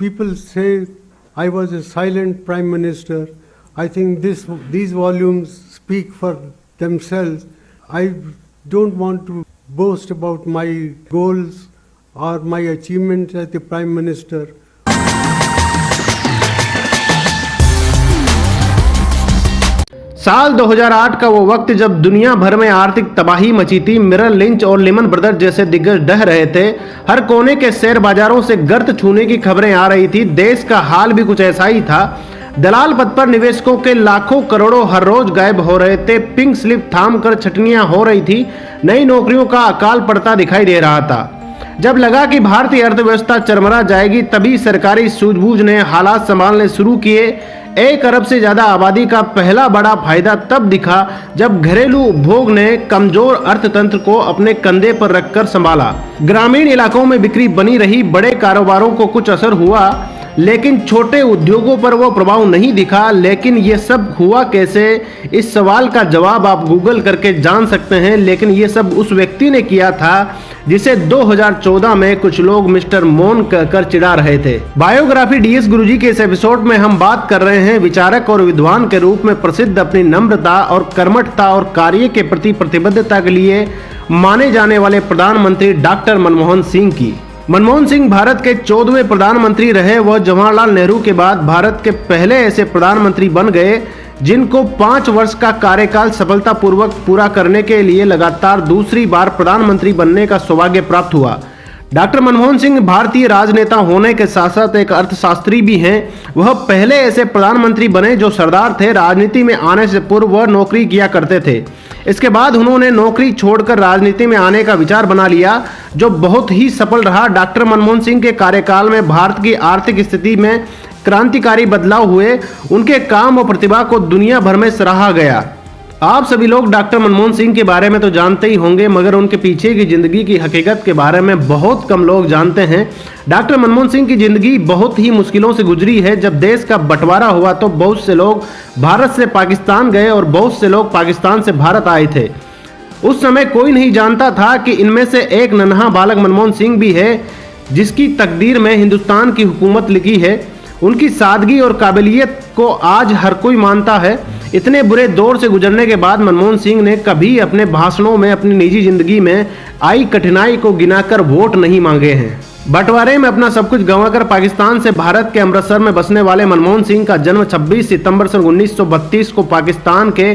people say I was a silent prime minister. I think these volumes speak for themselves. I don't want to boast about my goals or my achievements as the prime minister. साल 2008 का वो वक्त जब दुनिया भर में आर्थिक तबाही मची थी। मिरर लिंच और लिमन ब्रदर्स जैसे दिग्गज ढह रहे थे। हर कोने के शेयर बाजारों से गर्त छूने की खबरें आ रही थी। देश का हाल भी कुछ ऐसा ही था। दलाल पद पर निवेशकों के लाखों करोड़ों हर रोज गायब हो रहे थे। पिंक स्लिप थाम कर छटनियां हो रही थी। नई नौकरियों का अकाल पड़ता दिखाई दे रहा था। जब लगा कि भारतीय अर्थव्यवस्था चरमरा जाएगी, तभी सरकारी सूझबूझ ने हालात संभालने शुरू किए। 1 अरब से ज्यादा आबादी का पहला बड़ा फायदा तब दिखा जब घरेलू उपभोग ने कमजोर अर्थतंत्र को अपने कंधे पर रखकर संभाला। ग्रामीण इलाकों में बिक्री बनी रही। बड़े कारोबारों को कुछ असर हुआ, लेकिन छोटे उद्योगों पर वो प्रभाव नहीं दिखा। लेकिन ये सब हुआ कैसे? इस सवाल का जवाब आप गूगल करके जान सकते हैं। लेकिन ये सब उस व्यक्ति ने किया था जिसे 2014 में कुछ लोग मिस्टर मौन कहकर चिढ़ा रहे थे। बायोग्राफी डीएस गुरुजी के इस एपिसोड में हम बात कर रहे हैं विचारक और विद्वान के रूप में प्रसिद्ध, अपनी नम्रता और कर्मठता और कार्य के प्रति प्रतिबद्धता के लिए माने जाने वाले प्रधानमंत्री डॉक्टर मनमोहन सिंह की। मनमोहन सिंह भारत के 14वें प्रधानमंत्री रहे। वह जवाहरलाल नेहरू के बाद भारत के पहले ऐसे प्रधानमंत्री बन गए जिनको 5 वर्ष का कार्यकाल सफलतापूर्वक पूरा करने के लिए लगातार दूसरी बार प्रधानमंत्री बनने का सौभाग्य प्राप्त हुआ। डॉक्टर मनमोहन सिंह भारतीय राजनेता होने के साथ साथ एक अर्थशास्त्री भी हैं। वह पहले ऐसे प्रधानमंत्री बने जो सरदार थे। राजनीति में आने से पूर्व वह नौकरी किया करते थे। इसके बाद उन्होंने नौकरी छोड़कर राजनीति में आने का विचार बना लिया, जो बहुत ही सफल रहा। डॉक्टर मनमोहन सिंह के कार्यकाल में भारत की आर्थिक स्थिति में क्रांतिकारी बदलाव हुए। उनके काम और प्रतिभा को दुनिया भर में सराहा गया। आप सभी लोग डॉक्टर मनमोहन सिंह के बारे में तो जानते ही होंगे, मगर उनके पीछे की जिंदगी की हकीकत के बारे में बहुत कम लोग जानते हैं। डॉक्टर मनमोहन सिंह की जिंदगी बहुत ही मुश्किलों से गुजरी है। जब देश का बंटवारा हुआ तो बहुत से लोग भारत से पाकिस्तान गए और बहुत से लोग पाकिस्तान से भारत आए थे। उस समय कोई नहीं जानता था कि इनमें से एक नन्हा बालक मनमोहन सिंह भी है, जिसकी तकदीर में हिंदुस्तान की हुकूमत लिखी है। उनकी सादगी और काबिलियत को आज हर कोई मानता है। इतने बुरे दौर से गुजरने के बाद मनमोहन सिंह ने कभी अपने भाषणों में अपनी निजी जिंदगी में आई कठिनाई को गिनाकर वोट नहीं मांगे हैं। बंटवारे में अपना सब कुछ गंवाकर पाकिस्तान से भारत के अमृतसर में बसने वाले मनमोहन सिंह का जन्म 26 सितंबर सन 1932 को पाकिस्तान के